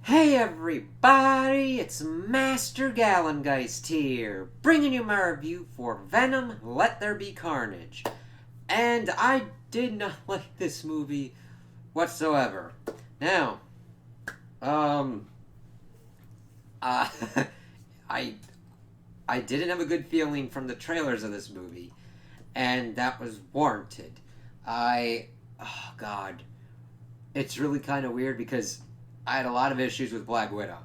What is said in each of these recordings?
Hey everybody, it's Master Gallengeist here, bringing you my review for Venom, Let There Be Carnage. And I did not like this movie whatsoever. Now, um, uh, I, I didn't have a good feeling from the trailers of this movie, and that was warranted. Oh god, it's really kind of weird because I had a lot of issues with Black Widow.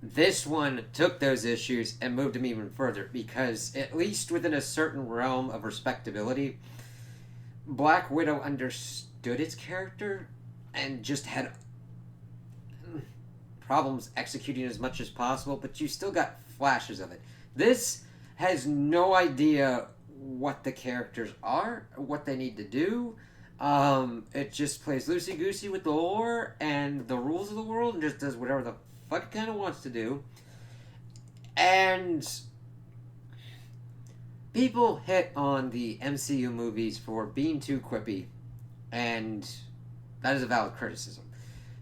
This one took those issues and moved them even further because, at least within a certain realm of respectability, Black Widow understood its character and just had problems executing as much as possible, but you still got flashes of it. This has no idea what the characters are, what they need to do. It just plays loosey goosey with the lore and the rules of the world and just does whatever the fuck it kind of wants to do. And people hit on the MCU movies for being too quippy, and that is a valid criticism.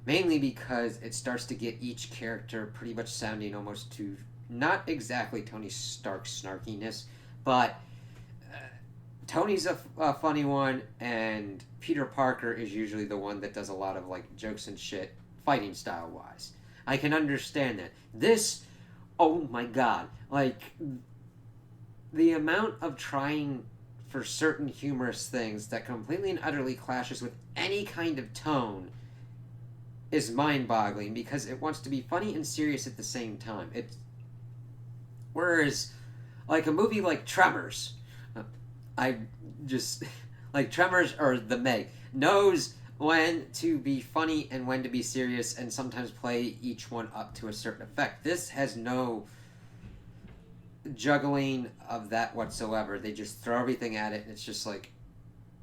Mainly because it starts to get each character pretty much sounding almost to not exactly Tony Stark's snarkiness, but Tony's a funny one, and Peter Parker is usually the one that does a lot of like jokes and shit, fighting style wise. I can understand that. This, oh my god, like the amount of trying for certain humorous things that completely and utterly clashes with any kind of tone is mind-boggling because it wants to be funny and serious at the same time. Whereas, like a movie like Tremors, I just like Tremors or The Meg knows when to be funny and when to be serious, and sometimes play each one up to a certain effect. This has no juggling of that whatsoever. They just throw everything at it, and it's just like,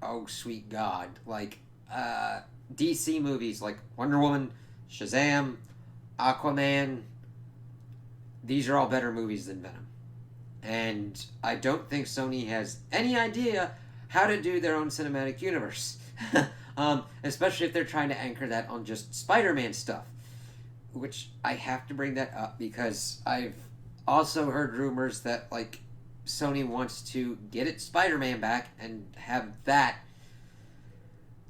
oh sweet god, like DC movies like Wonder Woman, Shazam, Aquaman. These are all better movies than Venom. And I don't think Sony has any idea how to do their own cinematic universe. Especially if they're trying to anchor that on just Spider-Man stuff. Which I have to bring that up because I've also heard rumors that like Sony wants to get its Spider-Man back and have that.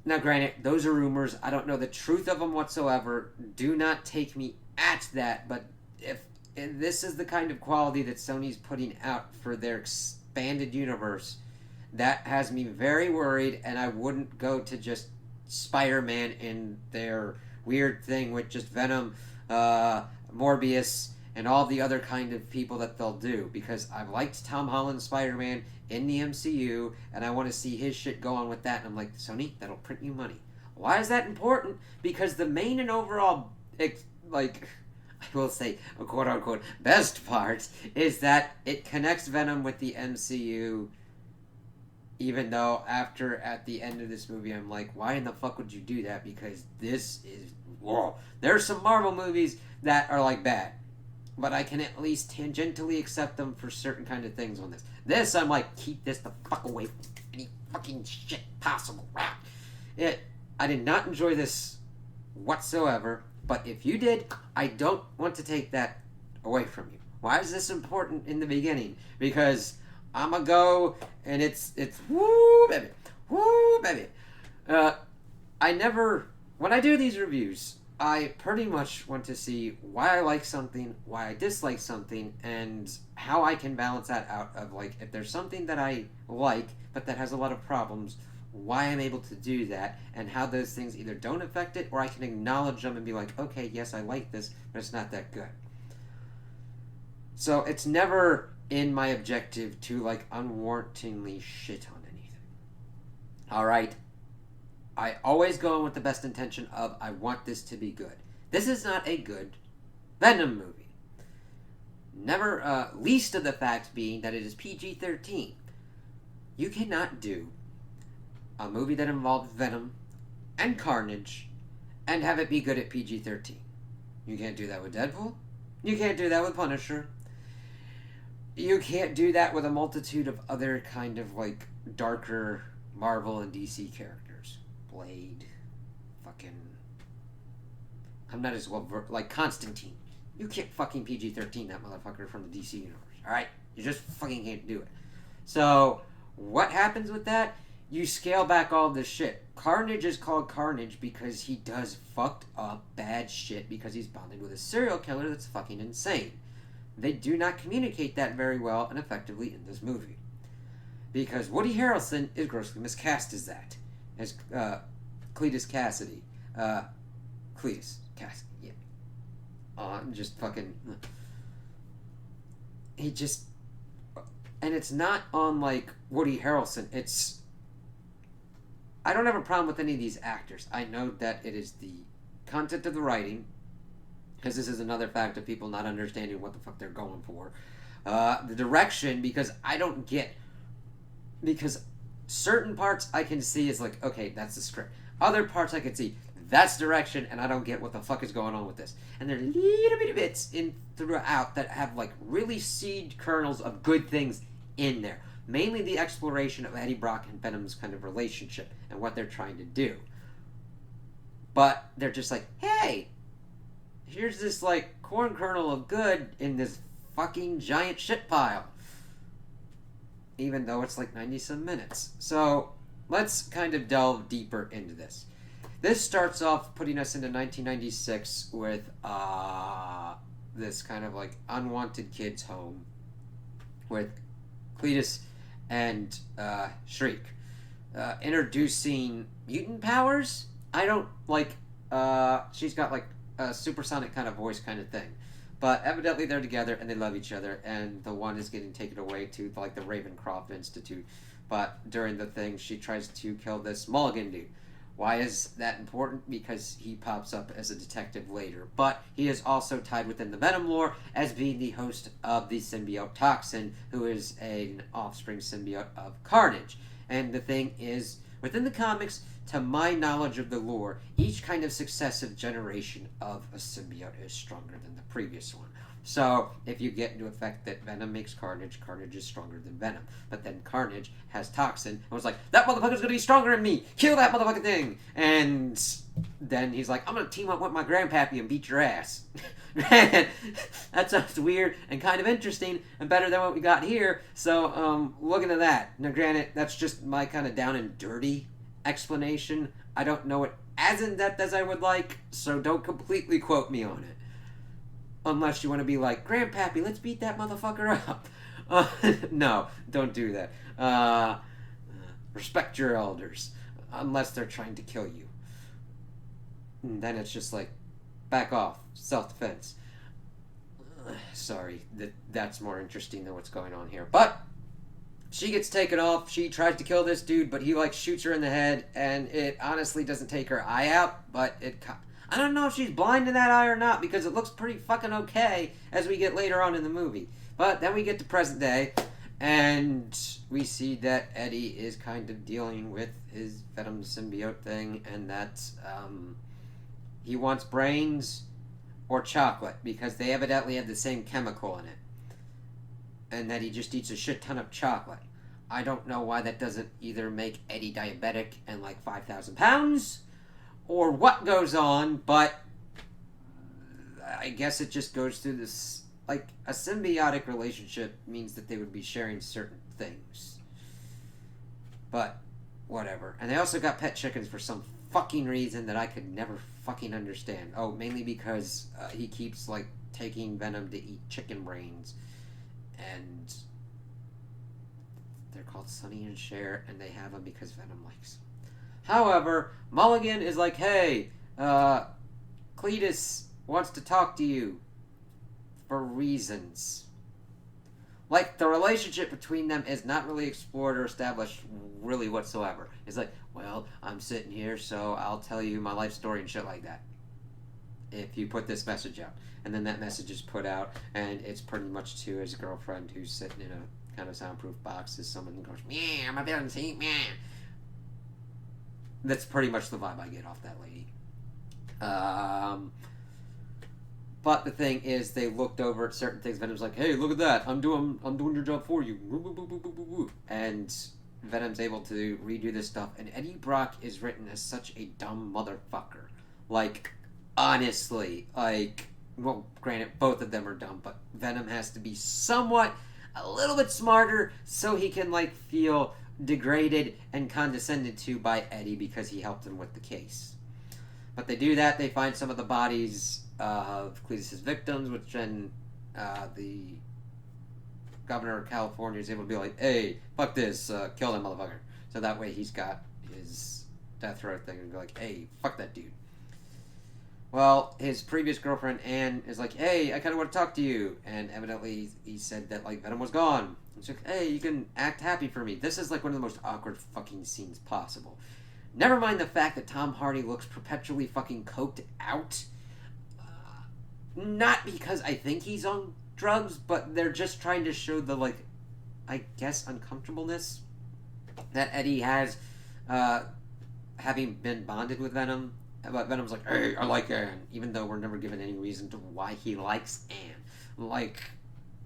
Now, granted, those are rumors. I don't know the truth of them whatsoever. Do not take me at that. But if this is the kind of quality that Sony's putting out for their expanded universe, that has me very worried, and I wouldn't go to just Spider-Man in their weird thing with just Venom, Morbius, and all the other kind of people that they'll do, because I've liked Tom Holland's Spider-Man in the MCU, and I want to see his shit go on with that, and I'm like, Sony, that'll print you money. Why is that important? Because the main and overall, like, I will say, a quote-unquote best part is that it connects Venom with the MCU, even though at the end of this movie, I'm like, why in the fuck would you do that? Because this is, whoa. There's some Marvel movies that are like bad, but I can at least tangentially accept them for certain kind of things on this. This, I'm like, keep this the fuck away from any fucking shit possible. I did not enjoy this whatsoever, but if you did, I don't want to take that away from you. Why is this important in the beginning? Because I'ma go, and it's woo baby, woo baby. I never, when I do these reviews, I pretty much want to see why I like something, why I dislike something, and how I can balance that out of, like, if there's something that I like but that has a lot of problems, why I'm able to do that, and how those things either don't affect it or I can acknowledge them and be like, okay, yes, I like this, but it's not that good. So it's never in my objective to like unwarrantingly shit on anything. Alright? I always go in with the best intention of I want this to be good. This is not a good Venom movie. Never, least of the fact being that it is PG-13. You cannot do a movie that involves Venom and Carnage and have it be good at PG-13. You can't do that with Deadpool. You can't do that with Punisher. You can't do that with a multitude of other kind of like darker Marvel and DC characters. Blade, fucking I'm not as well like Constantine. You can't fucking PG-13 that motherfucker from the DC universe. All right, you just fucking can't do it. So what happens with that? You scale back all this shit. Carnage is called Carnage because he does fucked up bad shit because he's bonded with a serial killer that's fucking insane. They do not communicate that very well and effectively in this movie. Because Woody Harrelson is grossly miscast as that. As Cletus Cassidy. Cletus Cassidy, yeah. Just fucking... He just... And it's not on, like, Woody Harrelson. It's... I don't have a problem with any of these actors. I know that it is the content of the writing, because this is another fact of people not understanding what the fuck they're going for. The direction, because I don't get... Because certain parts I can see is like, okay, that's the script. Other parts I can see, that's direction, and I don't get what the fuck is going on with this. And there are little bitty bits in throughout that have, like, really seed kernels of good things in there. Mainly the exploration of Eddie Brock and Venom's kind of relationship and what they're trying to do. But they're just like, hey, here's this, like, corn kernel of good in this fucking giant shit pile. Even though it's like 90-some minutes. So, let's kind of delve deeper into this. This starts off putting us into 1996 with this kind of, like, unwanted kids home with Cletus and Shriek. Introducing mutant powers? I don't, like, she's got, like, a supersonic kind of voice kind of thing. But evidently they're together and they love each other, and the one is getting taken away to, like, the Ravencroft Institute. But during the thing, she tries to kill this Mulligan dude. Why is that important? Because he pops up as a detective later. But he is also tied within the Venom lore as being the host of the symbiote Toxin, who is an offspring symbiote of Carnage. And the thing is, within the comics, to my knowledge of the lore, each kind of successive generation of a symbiote is stronger than the previous one. So, if you get into effect that Venom makes Carnage, Carnage is stronger than Venom. But then Carnage has Toxin, and was like, that motherfucker's gonna be stronger than me! Kill that motherfucking thing! And then he's like, I'm gonna team up with my grandpappy and beat your ass. That sounds weird and kind of interesting, and better than what we got here. So, looking at that. Now, granted, that's just my kind of down and dirty explanation. I don't know it as in-depth as I would like, so don't completely quote me on it. Unless you want to be like, Grandpappy, let's beat that motherfucker up. No, don't do that. Respect your elders. Unless they're trying to kill you. And then it's just like, back off. Self-defense. Sorry, that's more interesting than what's going on here. But she gets taken off. She tries to kill this dude, but he, like, shoots her in the head. And it honestly doesn't take her eye out, but it... I don't know if she's blind in that eye or not, because it looks pretty fucking okay as we get later on in the movie. But then we get to present day, and we see that Eddie is kind of dealing with his Venom symbiote thing, and that's, he wants brains or chocolate, because they evidently have the same chemical in it. And that he just eats a shit ton of chocolate. I don't know why that doesn't either make Eddie diabetic and like 5,000 pounds, or what goes on, but I guess it just goes through this, like, a symbiotic relationship means that they would be sharing certain things. But, whatever. And they also got pet chickens for some fucking reason that I could never fucking understand. Oh, mainly because he keeps, like, taking Venom to eat chicken brains. And they're called Sonny and Cher, and they have them because Venom likes them. However, Mulligan is like, hey, Cletus wants to talk to you for reasons. Like, the relationship between them is not really explored or established really whatsoever. It's like, well, I'm sitting here, so I'll tell you my life story and shit like that. If you put this message out. And then that message is put out, and it's pretty much to his girlfriend who's sitting in a kind of soundproof box as someone goes, meow, my villain, see, meow. That's pretty much the vibe I get off that lady. But the thing is, they looked over at certain things. Venom's like, hey, look at that. I'm doing your job for you. And Venom's able to redo this stuff. And Eddie Brock is written as such a dumb motherfucker. Like, honestly. Like, well, granted, both of them are dumb, but Venom has to be somewhat, a little bit smarter so he can, like, feel degraded and condescended to by Eddie because he helped him with the case. But they do that, they find some of the bodies of Cletus's victims, which then the governor of California is able to be like, hey, fuck this, kill that motherfucker. So that way he's got his death row thing and be like, hey, fuck that dude. Well, his previous girlfriend, Anne, is like, hey, I kind of want to talk to you. And evidently he said that, like, Venom was gone. She's like, hey, you can act happy for me. This is, like, one of the most awkward fucking scenes possible. Never mind the fact that Tom Hardy looks perpetually fucking coked out. Not because I think he's on drugs, but they're just trying to show the, like, I guess, uncomfortableness that Eddie has, having been bonded with Venom. But Venom's like, hey, I like Anne, even though we're never given any reason to why he likes Anne. Like,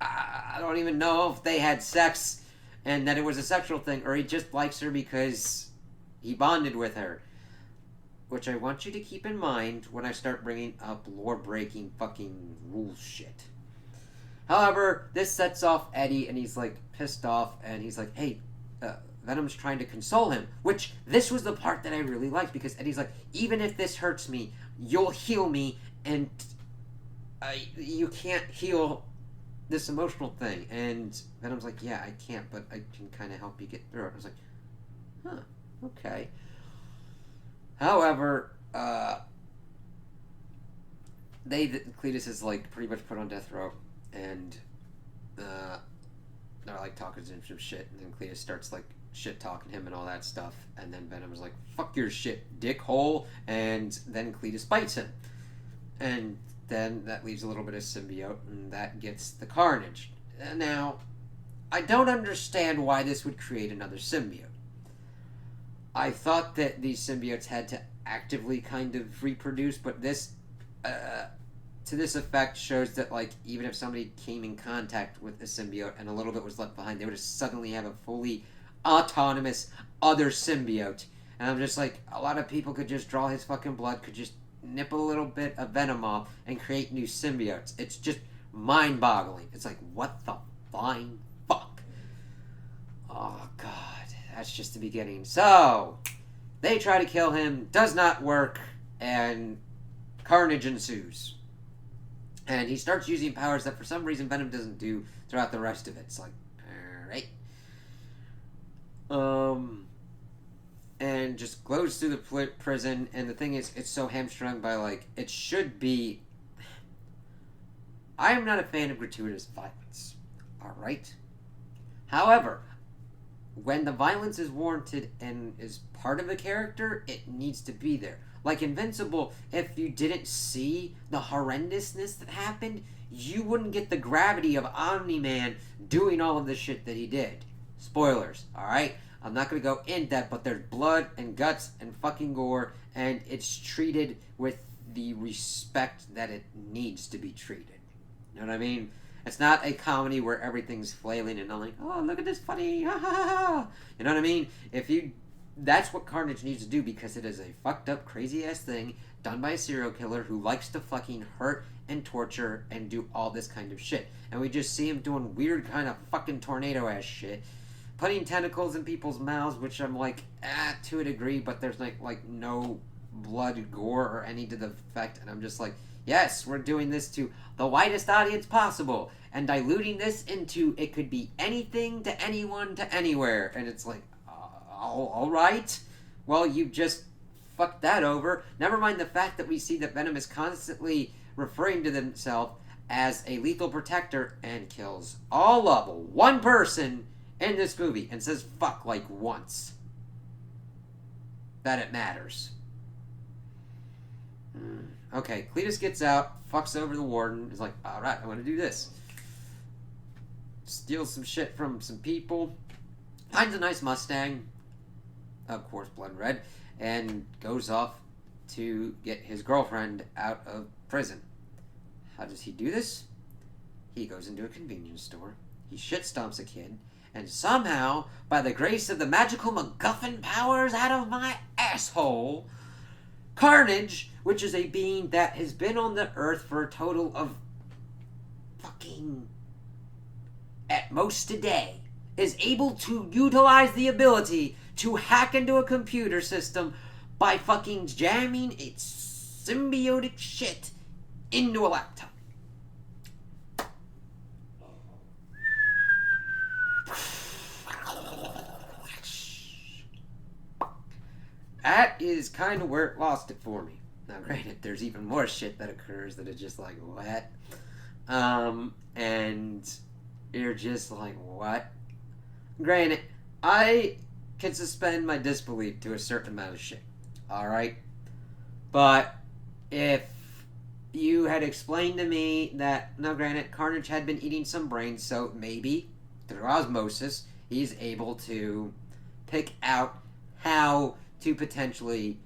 I don't even know if they had sex and that it was a sexual thing, or he just likes her because he bonded with her. Which I want you to keep in mind when I start bringing up lore-breaking fucking rules shit. However, this sets off Eddie, and he's, like, pissed off, and he's like, hey, Venom's trying to console him, which this was the part that I really liked, because Eddie's like, even if this hurts me, you'll heal me, and you can't heal this emotional thing. And Venom's like, yeah, I can't, but I can kind of help you get through it. I was like, huh, okay. However, Cletus is, like, pretty much put on death row, and they're, like, talking to him some shit, and then Cletus starts, like, shit-talking him and all that stuff, and then Venom is like, fuck your shit, dickhole, and then Cletus bites him. And then that leaves a little bit of symbiote, and that gets the Carnage. Now, I don't understand why this would create another symbiote. I thought that these symbiotes had to actively kind of reproduce, but this, to this effect, shows that, like, even if somebody came in contact with a symbiote and a little bit was left behind, they would just suddenly have a fully autonomous other symbiote. And I'm just like, a lot of people could just draw his fucking blood, could just nip a little bit of Venom off and create new symbiotes. It's just mind-boggling. It's like, what the flying fuck? Oh, God. That's just the beginning. So, they try to kill him, does not work, and carnage ensues. And he starts using powers that for some reason Venom doesn't do throughout the rest of it. It's like, alright. And just glows through the prison, and the thing is, it's so hamstrung by, like, it should be... I am not a fan of gratuitous violence. Alright? However, when the violence is warranted and is part of the character, it needs to be there. Like Invincible, if you didn't see the horrendousness that happened, you wouldn't get the gravity of Omni-Man doing all of the shit that he did. Spoilers, alright? I'm not going to go in that, but there's blood and guts and fucking gore, and it's treated with the respect that it needs to be treated. You know what I mean? It's not a comedy where everything's flailing and I'm like, oh, look at this funny, ha ha ha. You know what I mean? That's what Carnage needs to do, because it is a fucked up, crazy ass thing done by a serial killer who likes to fucking hurt and torture and do all this kind of shit. And we just see him doing weird kind of fucking tornado ass shit. Putting tentacles in people's mouths, which I'm like, to a degree, but there's like no blood, gore, or any to the effect. And I'm just like, yes, we're doing this to the widest audience possible. And diluting this into it could be anything to anyone to anywhere. And it's like, alright. Well, you just fucked that over. Never mind the fact that we see that Venom is constantly referring to himself as a lethal protector and kills all of one person in this movie and says fuck like once. That it matters. Okay, Cletus gets out, fucks over the warden, is like, alright, I want to do this. Steals some shit from some people, finds a nice Mustang, of course blood red, and goes off to get his girlfriend out of prison. How does he do this? He goes into a convenience store, he shit stomps a kid, and somehow, by the grace of the magical MacGuffin powers out of my asshole, Carnage, which is a being that has been on the Earth for a total of fucking at most a day, is able to utilize the ability to hack into a computer system by fucking jamming its symbiotic shit into a laptop. That is kind of where it lost it for me. Now, granted, there's even more shit that occurs that is just like, what? And you're just like, what? Granted, I can suspend my disbelief to a certain amount of shit. Alright? But if you had explained to me that, now granted, Carnage had been eating some brains, so maybe, through osmosis, he's able to pick out how to potentially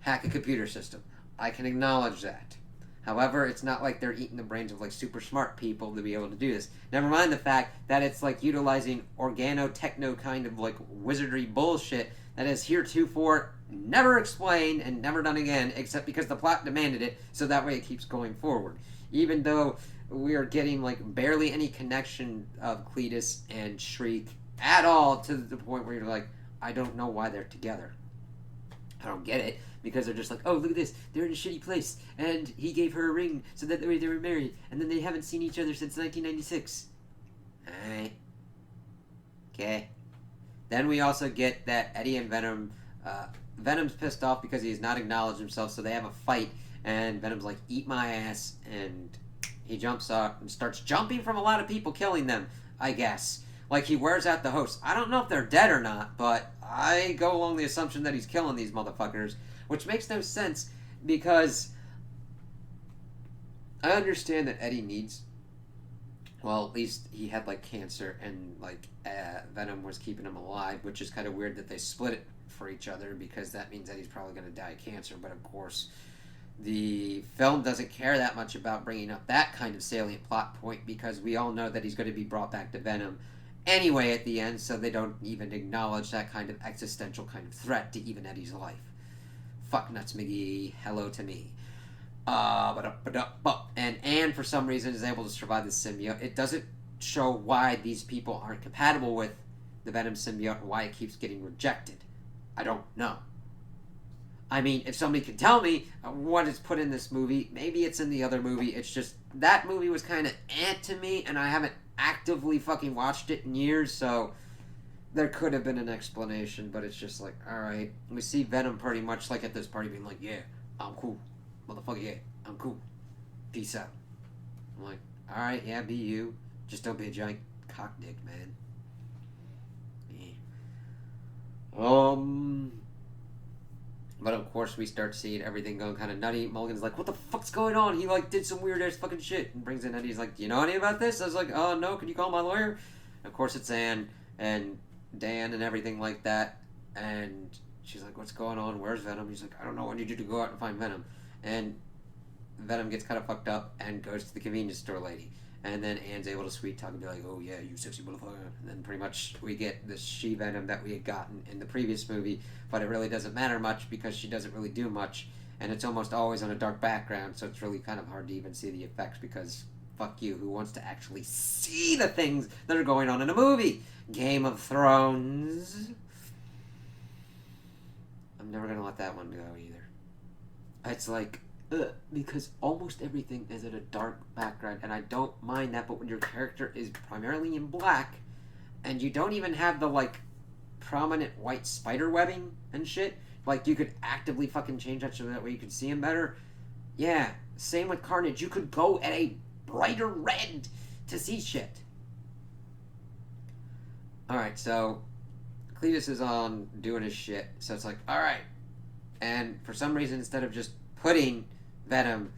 hack a computer system. I can acknowledge that. However, it's not like they're eating the brains of like super smart people to be able to do this. Never mind the fact that it's like utilizing organo-techno kind of like wizardry bullshit that is heretofore never explained and never done again, except because the plot demanded it, so that way it keeps going forward. Even though we are getting like barely any connection of Cletus and Shriek at all, to the point where you're like, I don't know why they're together. I don't get it, because they're just like, oh, look at this, they're in a shitty place, and he gave her a ring so that they were married, and then they haven't seen each other since 1996. Alright. Okay. Then we also get that Eddie and Venom, Venom's pissed off because he has not acknowledged himself, so they have a fight, and Venom's like, eat my ass, and he jumps up and starts jumping from a lot of people, killing them, I guess. Like, he wears out the host. I don't know if they're dead or not, but I go along the assumption that he's killing these motherfuckers, which makes no sense, because I understand that Eddie needs, well, at least he had, like, cancer, and, like, Venom was keeping him alive, which is kind of weird that they split it for each other, because that means Eddie's probably going to die of cancer, but of course, the film doesn't care that much about bringing up that kind of salient plot point, because we all know that he's going to be brought back to Venom anyway at the end, so they don't even acknowledge that kind of existential kind of threat to even Eddie's life. Fuck nuts, McGee. Hello to me. And Anne, for some reason, is able to survive the symbiote. It doesn't show why these people aren't compatible with the Venom symbiote and why it keeps getting rejected. I don't know. I mean, if somebody can tell me what is put in this movie, maybe it's in the other movie. It's just, that movie was kind of to me, and I haven't actively fucking watched it in years, so there could have been an explanation, but it's just like, alright. We see Venom pretty much like at this party being like, yeah, I'm cool. Motherfucker, yeah, I'm cool. Peace out. I'm like, alright, yeah, be you. Just don't be a giant cock dick, man. Yeah. But of course we start seeing everything going kind of nutty. Mulligan's like, what the fuck's going on? He like did some weird ass fucking shit. And brings in Eddie. He's like, do you know any about this? I was like, oh no, can you call my lawyer? And of course it's Anne and Dan and everything like that. And she's like, what's going on? Where's Venom? He's like, I don't know. I need you to go out and find Venom. And Venom gets kind of fucked up and goes to the convenience store lady. And then Anne's able to sweet talk and be like, oh yeah, you sexy motherfucker. And then pretty much we get the she-Venom that we had gotten in the previous movie, but it really doesn't matter much because she doesn't really do much, and it's almost always on a dark background, so it's really kind of hard to even see the effects because fuck you, who wants to actually see the things that are going on in a movie? Game of Thrones. I'm never going to let that one go either. It's like, because almost everything is in a dark background, and I don't mind that, but when your character is primarily in black, and you don't even have the, like, prominent white spider webbing and shit, like, you could actively fucking change that so that way you could see him better. Yeah, same with Carnage. You could go at a brighter red to see shit. Alright, so Cletus is on doing his shit, so it's like, alright. And for some reason, instead of just putting Venom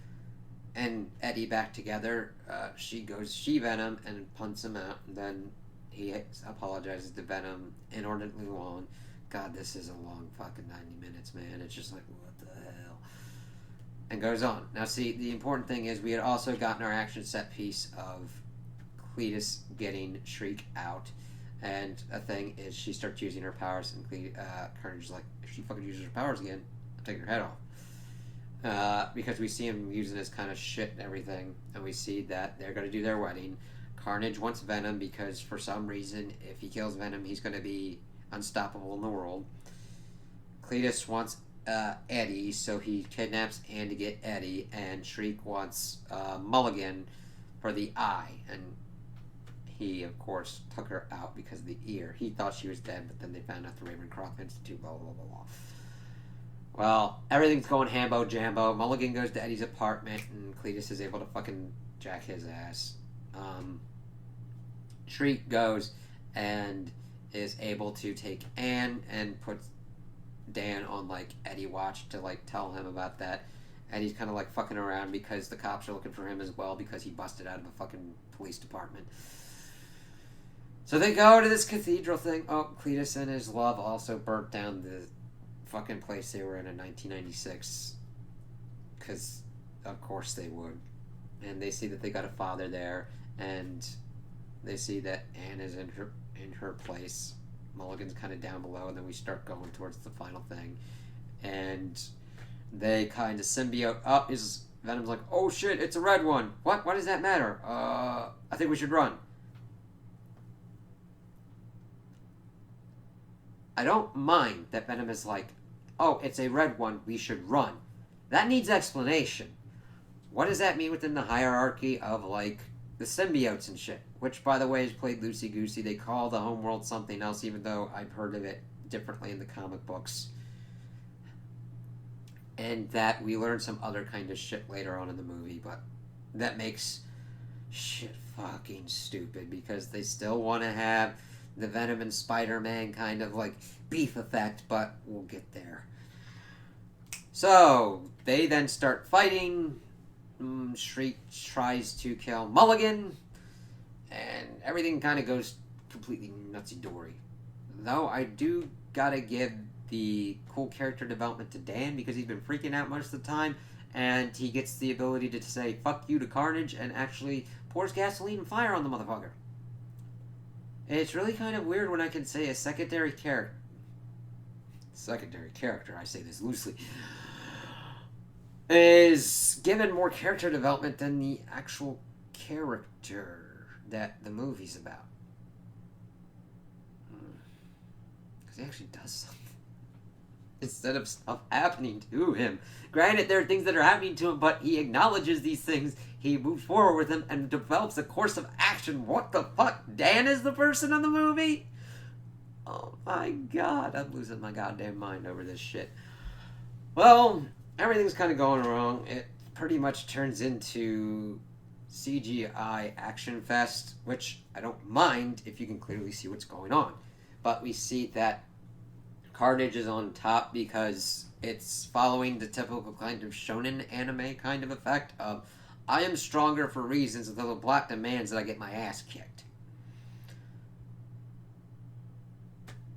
and Eddie back together, she goes she-Venom and punts him out, and then he apologizes to Venom inordinately long. God, this is a long fucking 90 minutes, man. It's just like, what the hell? And goes on. Now, see, the important thing is we had also gotten our action set piece of Cletus getting Shriek out, and a thing is she starts using her powers, and Carnage is like, if she fucking uses her powers again, I'm taking her head off. because we see him using his kind of shit and everything, and we see that they're going to do their wedding. Carnage wants Venom because for some reason, if he kills Venom, he's going to be unstoppable in the world. Cletus wants Eddie, so he kidnaps Anne to get Eddie, and Shriek wants Mulligan for the eye, and he, of course, took her out because of the ear. He thought she was dead, but then they found out the Ravencroft Institute, blah, blah, blah, blah. Well, everything's going hambo-jambo. Mulligan goes to Eddie's apartment, and Cletus is able to fucking jack his ass. Shriek goes and is able to take Anne and puts Dan on, like, Eddie watch to, like, tell him about that. Eddie's kind of, like, fucking around because the cops are looking for him as well because he busted out of a fucking police department. So they go to this cathedral thing. Oh, Cletus and his love also burnt down the fucking place they were in 1996. Because, of course, they would. And they see that they got a father there, and they see that Anne is in her place. Mulligan's kind of down below, and then we start going towards the final thing. And they kind of symbiote up. Venom's like, oh shit, it's a red one. What? Why does that matter? I think we should run. I don't mind that Venom is like, oh, it's a red one, we should run. That needs explanation. What does that mean within the hierarchy of, like, the symbiotes and shit? Which, by the way, is played loosey-goosey. They call the homeworld something else, even though I've heard of it differently in the comic books. And that we learn some other kind of shit later on in the movie, but that makes shit fucking stupid, because they still want to have the Venom and Spider-Man kind of, like, beef effect, but we'll get there. So, they then start fighting. Shriek tries to kill Mulligan, and everything kind of goes completely nutsy-dory. Though I do gotta give the cool character development to Dan, because he's been freaking out most of the time, and he gets the ability to say fuck you to Carnage and actually pours gasoline and fire on the motherfucker. It's really kind of weird when I can say a secondary character, I say this loosely, is given more character development than the actual character that the movie's about. Because he actually does something. Instead of stuff happening to him. Granted, there are things that are happening to him, but he acknowledges these things, he moves forward with them, and develops a course of action. What the fuck? Dan is the person in the movie? Oh my god, I'm losing my goddamn mind over this shit. Well, everything's kind of going wrong. It pretty much turns into CGI action fest, which I don't mind if you can clearly see what's going on. But we see that Carnage is on top because it's following the typical kind of shonen anime kind of effect of I am stronger for reasons until the plot demands that I get my ass kicked.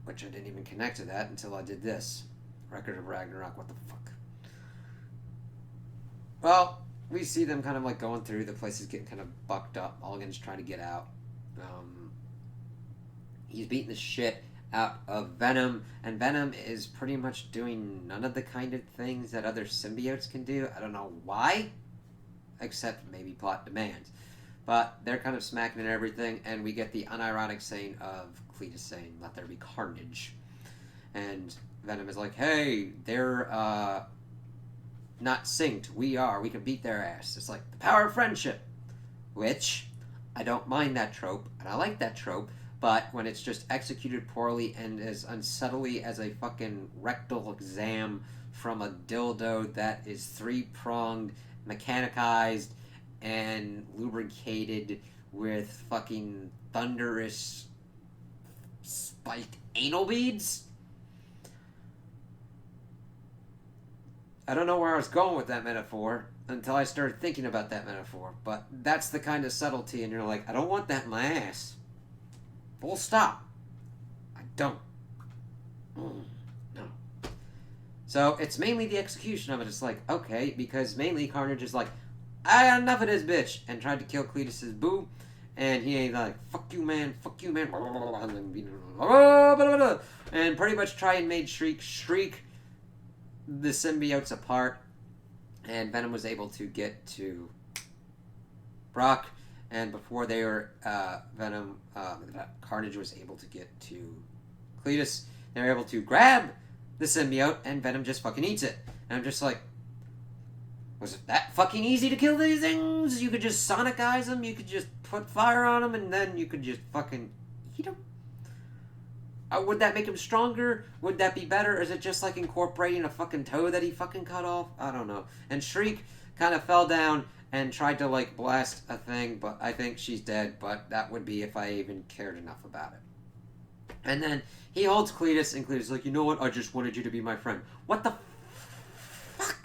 Which I didn't even connect to that until I did this. Record of Ragnarok, what the fuck? Well, we see them kind of like going through, the place is getting kind of bucked up. Mulligan's trying to get out. He's beating the shit out of Venom, and Venom is pretty much doing none of the kind of things that other symbiotes can do. I don't know why, except maybe plot demands. But they're kind of smacking at everything, and we get the unironic saying of Cletus saying, let there be carnage. And Venom is like, hey, they're not synced. We are. We can beat their ass. It's like the power of friendship. Which, I don't mind that trope, and I like that trope, but when it's just executed poorly and as unsubtly as a fucking rectal exam from a dildo that is three-pronged, mechanicized, and lubricated with fucking thunderous spiked anal beads? I don't know where I was going with that metaphor until I started thinking about that metaphor, but that's the kind of subtlety, and you're like, I don't want that in my ass. Full stop. I don't. No. So it's mainly the execution of it. It's like, okay, because mainly Carnage is like, I got enough of this bitch, and tried to kill Cletus's boo, and he ain't like, fuck you man, and pretty much try and made shriek the symbiotes apart, and Venom was able to get to Brock, and before they were Carnage was able to get to Cletus. They were able to grab the symbiote, and Venom just fucking eats it. And I'm just like, was it that fucking easy to kill these things? You could just Sonic Eyes them, you could just put fire on them, and then you could just fucking eat them? Would that make him stronger? Would that be better? Or is it just like incorporating a fucking toe that he fucking cut off? I don't know. And Shriek kind of fell down and tried to like blast a thing, but I think she's dead, but that would be if I even cared enough about it. And then he holds Cletus, and Cletus is like, you know what? I just wanted you to be my friend. What the fuck?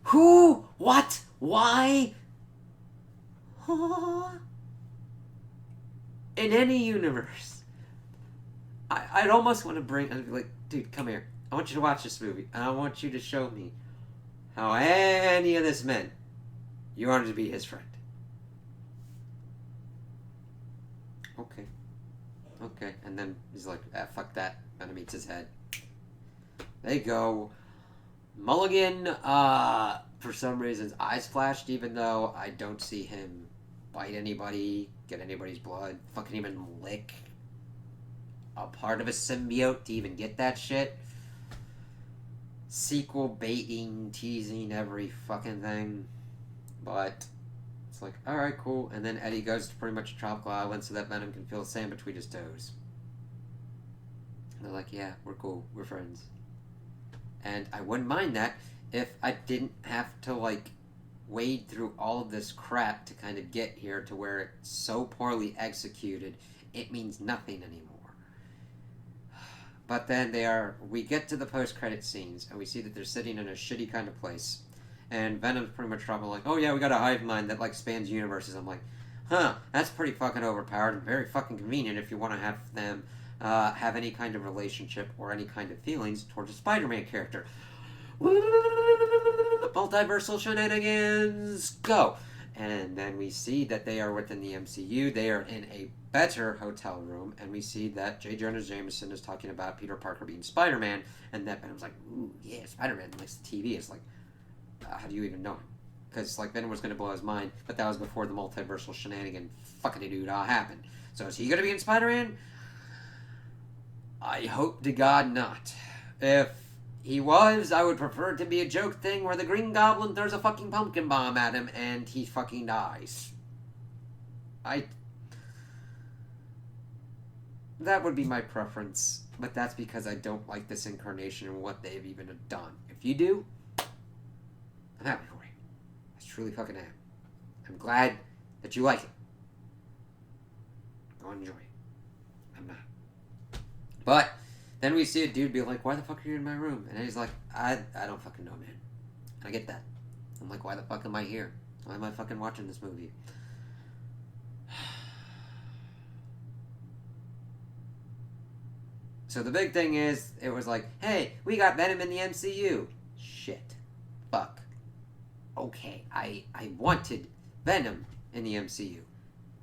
Who? What? Why? In any universe, I'd almost want to I'd be like, dude, come here. I want you to watch this movie, and I want you to show me how any of this meant you wanted to be his friend. Okay. And then he's like, fuck that. Venom eats his head. They go. Mulligan, for some reason, eyes flashed, even though I don't see him bite anybody, get anybody's blood, fucking even lick a part of a symbiote to even get that shit. Sequel baiting, teasing, every fucking thing. But it's like, alright, cool. And then Eddie goes to pretty much a tropical island so that Venom can feel the sand between his toes. And they're like, yeah, we're cool. We're friends. And I wouldn't mind that if I didn't have to, like, wade through all of this crap to kind of get here to where it's so poorly executed, it means nothing anymore. But then we get to the post-credit scenes, and we see that they're sitting in a shitty kind of place. And Venom's pretty much trouble, like, oh yeah, we got a hive mind that, like, spans universes. I'm like, that's pretty fucking overpowered and very fucking convenient if you want to have them have any kind of relationship or any kind of feelings towards a Spider-Man character. Multiversal shenanigans, go! And then we see that they are within the MCU. They are in a better hotel room, and we see that J. Jonah Jameson is talking about Peter Parker being Spider-Man, and that Venom's like, ooh, yeah, Spider-Man likes the TV. It's like, how do you even know him? Because, like, Venom was going to blow his mind, but that was before the multiversal shenanigan fuckity-doo-dah happened. So is he going to be in Spider-Man? I hope to God not. If he was, I would prefer it to be a joke thing where the Green Goblin throws a fucking pumpkin bomb at him and he fucking dies. That would be my preference, but that's because I don't like this incarnation and what they've even done. If you do, I'm happy for you. I truly fucking am. I'm glad that you like it. Go enjoy it. I'm not. But then we see a dude be like, why the fuck are you in my room? And he's like, I don't fucking know, man. I get that. I'm like, why the fuck am I here? Why am I fucking watching this movie? So the big thing is, it was like, hey, we got Venom in the MCU. Shit. Fuck. Okay, I wanted Venom in the MCU.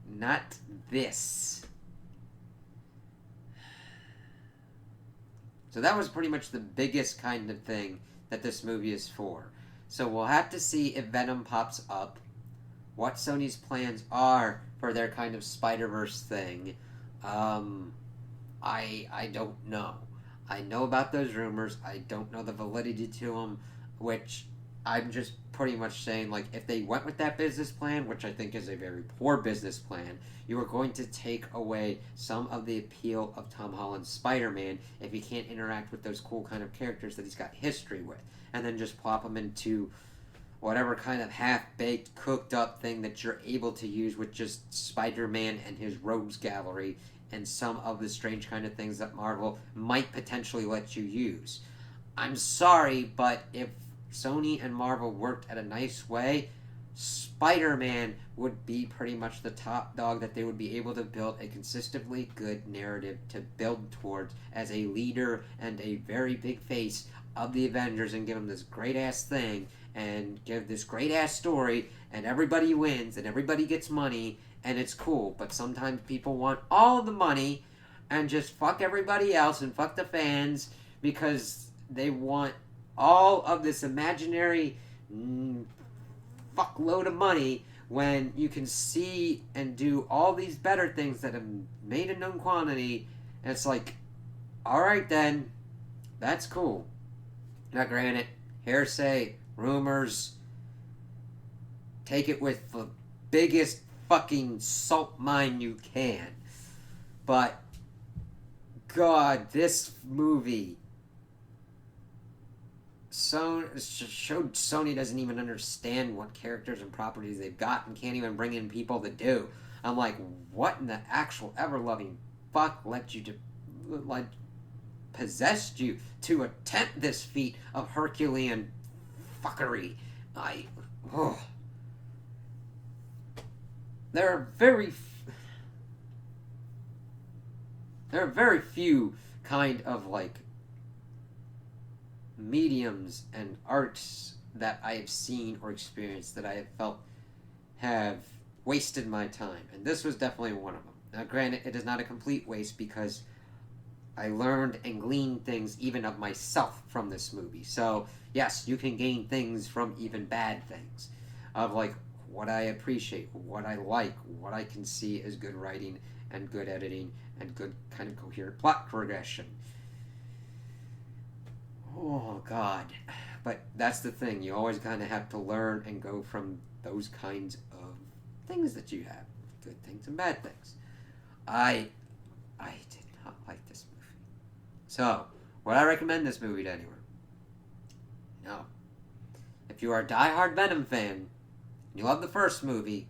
Not this. So that was pretty much the biggest kind of thing that this movie is for. So we'll have to see if Venom pops up, what Sony's plans are for their kind of Spider-Verse thing. I don't know. I know about those rumors. I don't know the validity to them, which I'm just pretty much saying, like, if they went with that business plan, which I think is a very poor business plan, you are going to take away some of the appeal of Tom Holland's Spider-Man if he can't interact with those cool kind of characters that he's got history with, and then just plop him into whatever kind of half-baked, cooked-up thing that you're able to use with just Spider-Man and his rogues gallery and some of the strange kind of things that Marvel might potentially let you use. I'm sorry, but if Sony and Marvel worked at a nice way, Spider-Man would be pretty much the top dog that they would be able to build a consistently good narrative to build towards as a leader and a very big face of the Avengers, and give them this great-ass thing and give this great-ass story, and everybody wins and everybody gets money and it's cool. But sometimes people want all of the money and just fuck everybody else and fuck the fans because they want all of this imaginary fuckload of money when you can see and do all these better things that have made a known quantity, and it's like, alright then, that's cool. Now granted, hearsay, rumors, take it with the biggest fucking salt mine you can. But, God, this movie showed Sony doesn't even understand what characters and properties they've got and can't even bring in people to do. I'm like, what in the actual ever-loving fuck possessed you to attempt this feat of Herculean fuckery? There are very few kind of like mediums and arts that I have seen or experienced that I have felt have wasted my time, and this was definitely one of them. Now granted, it is not a complete waste because I learned and gleaned things even of myself from this movie. So yes, you can gain things from even bad things, of like what I appreciate, what I like, what I can see as good writing and good editing and good kind of coherent plot progression. Oh, God. But that's the thing. You always kind of have to learn and go from those kinds of things that you have. Good things and bad things. I did not like this movie. So, would I recommend this movie to anyone? No. If you are a diehard Venom fan, and you love the first movie,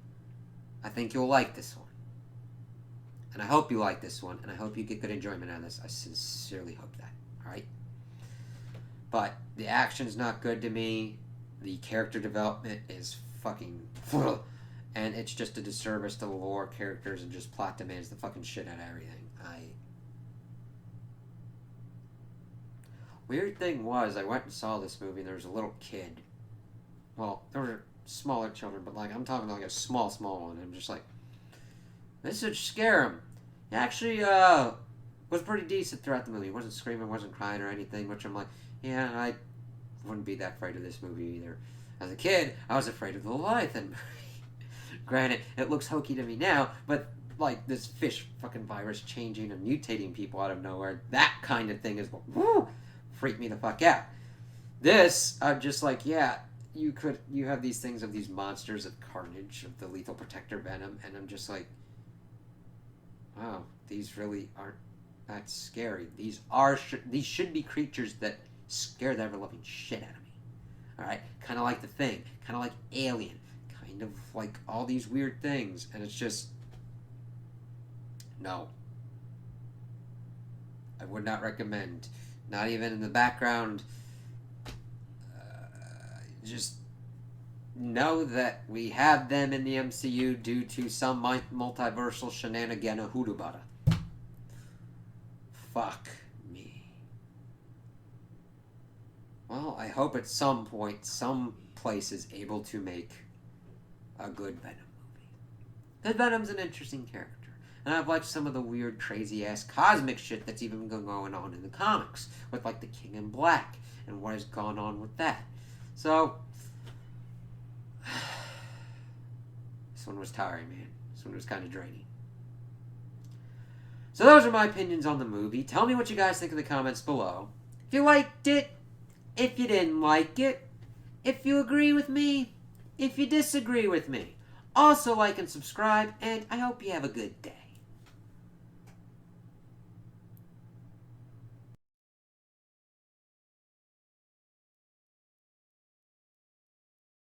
I think you'll like this one. And I hope you like this one, and I hope you get good enjoyment out of this. I sincerely hope that. Alright? But the action's not good to me. The character development is fucking... And it's just a disservice to the lore, characters, and just plot demands the fucking shit out of everything. Weird thing was, I went and saw this movie, and there was a little kid. Well, there were smaller children, but like, I'm talking like a small one. I'm just like, this would scare him. He actually, was pretty decent throughout the movie. He wasn't screaming, wasn't crying or anything, which I'm like, yeah, I wouldn't be that afraid of this movie either. As a kid, I was afraid of the Leviathan movie. Granted, it looks hokey to me now, but like this fish fucking virus changing and mutating people out of nowhere, that kind of thing is what freaked me the fuck out. This, I'm just like, yeah, you have these things of these monsters of Carnage, of the Lethal Protector Venom, and I'm just like, wow, these really aren't that scary. These should be creatures that scare the ever-loving shit out of me. Alright? Kind of like The Thing. Kind of like Alien. Kind of like all these weird things. And it's just... no. I would not recommend. Not even in the background. Just know that we have them in the MCU due to some multiversal shenanigan hoodoo-bada. Fuck me. Well, I hope at some point, some place is able to make a good Venom movie. Because Venom's an interesting character. And I've liked some of the weird, crazy-ass cosmic shit that's even been going on in the comics. With, like, the King in Black. And what has gone on with that. So... this one was tiring, man. This one was kind of draining. So those are my opinions on the movie. Tell me what you guys think in the comments below. If you liked it, if you didn't like it, if you agree with me, if you disagree with me. Also like and subscribe, and I hope you have a good day.